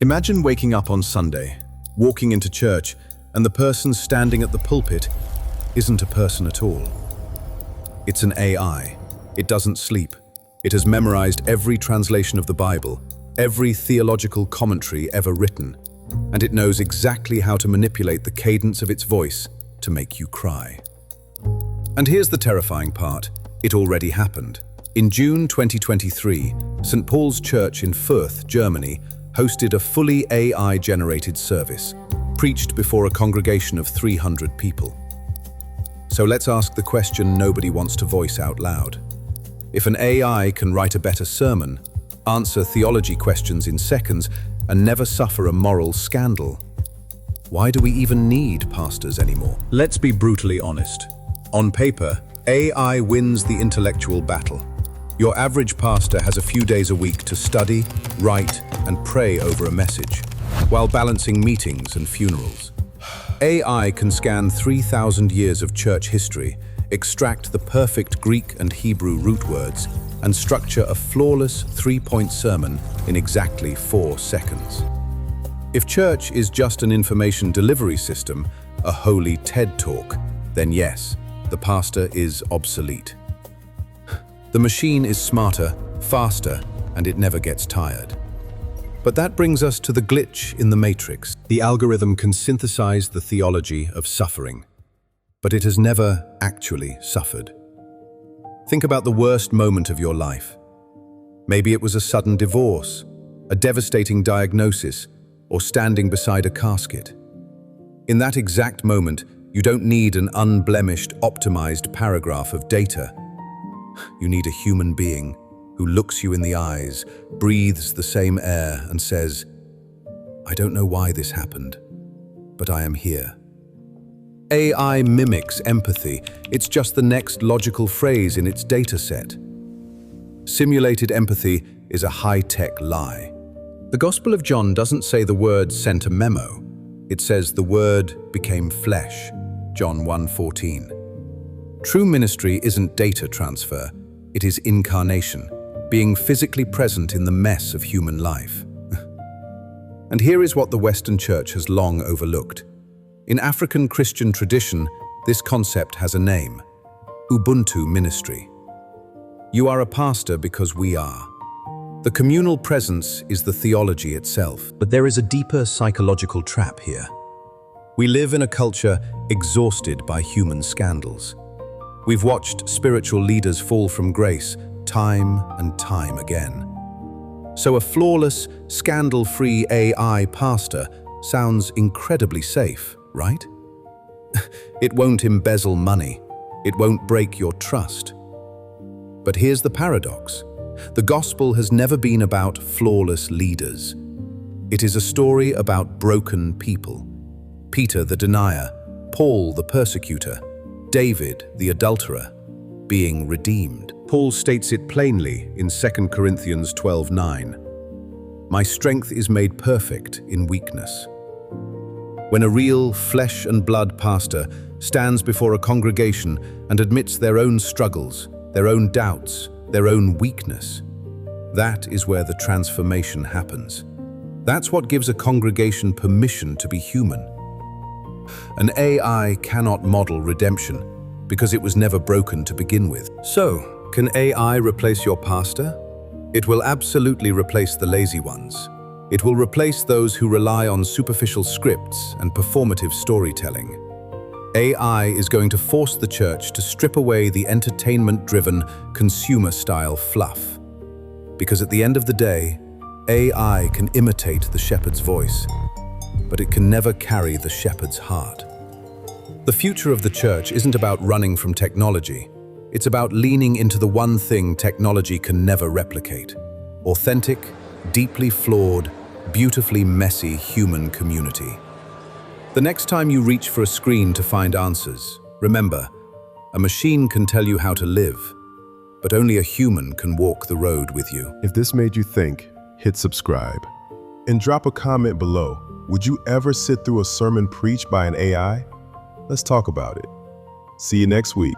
Imagine waking up on Sunday, walking into church, and the person standing at the pulpit isn't a person at all. It's an AI. It doesn't sleep. It has memorized every translation of the Bible, every theological commentary ever written, and it knows exactly how to manipulate the cadence of its voice to make you cry. And here's the terrifying part. It already happened. In June 2023, St. Paul's Church in Fürth, Germany, hosted a fully AI-generated service, preached before a congregation of 300 people. So let's ask the question nobody wants to voice out loud. If an AI can write a better sermon, answer theology questions in seconds, and never suffer a moral scandal, why do we even need pastors anymore? Let's be brutally honest. On paper, AI wins the intellectual battle. Your average pastor has a few days a week to study, write, and pray over a message, while balancing meetings and funerals. AI can scan 3,000 years of church history, extract the perfect Greek and Hebrew root words, and structure a flawless 3-point sermon in exactly 4 seconds. If church is just an information delivery system, a holy TED Talk, then yes, the pastor is obsolete. The machine is smarter, faster, and it never gets tired. But that brings us to the glitch in the matrix. The algorithm can synthesize the theology of suffering, but it has never actually suffered. Think about the worst moment of your life. Maybe it was a sudden divorce, a devastating diagnosis, or standing beside a casket. In that exact moment, you don't need an unblemished, optimized paragraph of data. You need a human being who looks you in the eyes, breathes the same air, and says, "I don't know why this happened, but I am here." AI mimics empathy. It's just the next logical phrase in its data set. Simulated empathy is a high-tech lie. The Gospel of John doesn't say the Word sent a memo. It says the Word became flesh, John 1:14. True ministry isn't data transfer, it is incarnation, being physically present in the mess of human life. And here is what the Western Church has long overlooked. In African Christian tradition, this concept has a name: Ubuntu ministry. You are a pastor because we are. The communal presence is the theology itself. But there is a deeper psychological trap here. We live in a culture exhausted by human scandals. We've watched spiritual leaders fall from grace time and time again. So a flawless, scandal-free AI pastor sounds incredibly safe, right? It won't embezzle money. It won't break your trust. But here's the paradox. The gospel has never been about flawless leaders. It is a story about broken people. Peter the denier, Paul the persecutor, David the adulterer, being redeemed. Paul states it plainly in 2 Corinthians 12:9. My strength is made perfect in weakness. When a real flesh and blood pastor stands before a congregation and admits their own struggles, their own doubts, their own weakness, that is where the transformation happens. That's what gives a congregation permission to be human. An AI cannot model redemption because it was never broken to begin with. So, can AI replace your pastor? It will absolutely replace the lazy ones. It will replace those who rely on superficial scripts and performative storytelling. AI is going to force the church to strip away the entertainment-driven, consumer-style fluff. Because at the end of the day, AI can imitate the shepherd's voice, but it can never carry the shepherd's heart. The future of the church isn't about running from technology. It's about leaning into the one thing technology can never replicate: authentic, deeply flawed, beautifully messy human community. The next time you reach for a screen to find answers, remember, a machine can tell you how to live, but only a human can walk the road with you. If this made you think, hit subscribe. And drop a comment below. Would you ever sit through a sermon preached by an AI? Let's talk about it. See you next week.